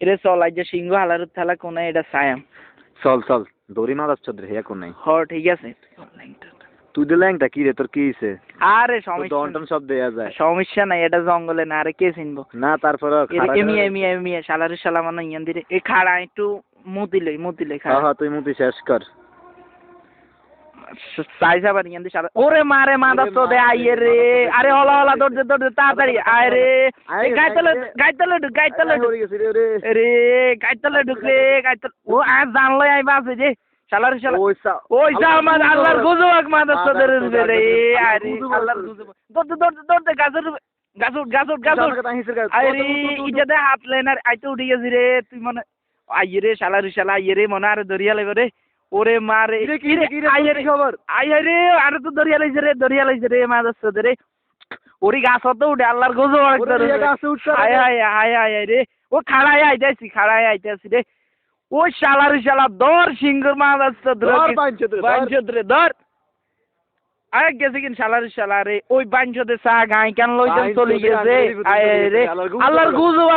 এটা চল আজ সিংহ হালার থালা কোনে এটা সায়াম চল চল দড়ি মারাচ্ছ রে হে কোন নাই ঠিক আছে তুই দিলে একটা কি রে তোর কি হইছে আরে সমস্যা দন্টন সব দেয়া যায় সমস্যা নাই এটা জঙ্গলে না আরে কে চিনবো না তারপর এমিয়া শালারে শালা মানে ইয়ান দিরে এ খাড়া একটু মুতিলে খাড়া হ্যাঁ তুই মুতি শেষ কর সাইজা বানি ইয়ান দি শালা ওরে মারে মাদা তো দে আইয়ে রে আরে হলা হলা দৌড় তাড়াতাড়ি আয় রে গাইতলে রে গাইতলে ঢুক রে গাইতলে ও আজ জানলে আই বাসে যে শালারে শালা ওই আমার আল্লাহর গজব মাদা তো দে রে আরে আল্লাহর গজব দৌড় গাছর আরে ইজাদে হাত লেনার আইতে উঠে গেছি রে তুই মনে আইয়ে রে শালা আইয়ে রে মনে আরে দরিয়া লাগবে রে ওরে মারে খবর আইয়ে রে আরে তো দরিয়া লাইছে রে মাদার রে ওরি গাছ তো উঠে আল্লাহর গজব হায় রে ও খাড়ায় আইতেছি রে ও শালা দর সিংহর মাদার রে দর আরে গেছে কিন শালা রে ওই বাঞ্চতে চা গাই কেন লইতেন চলে গেছে আয় রে আল্লাহর গজব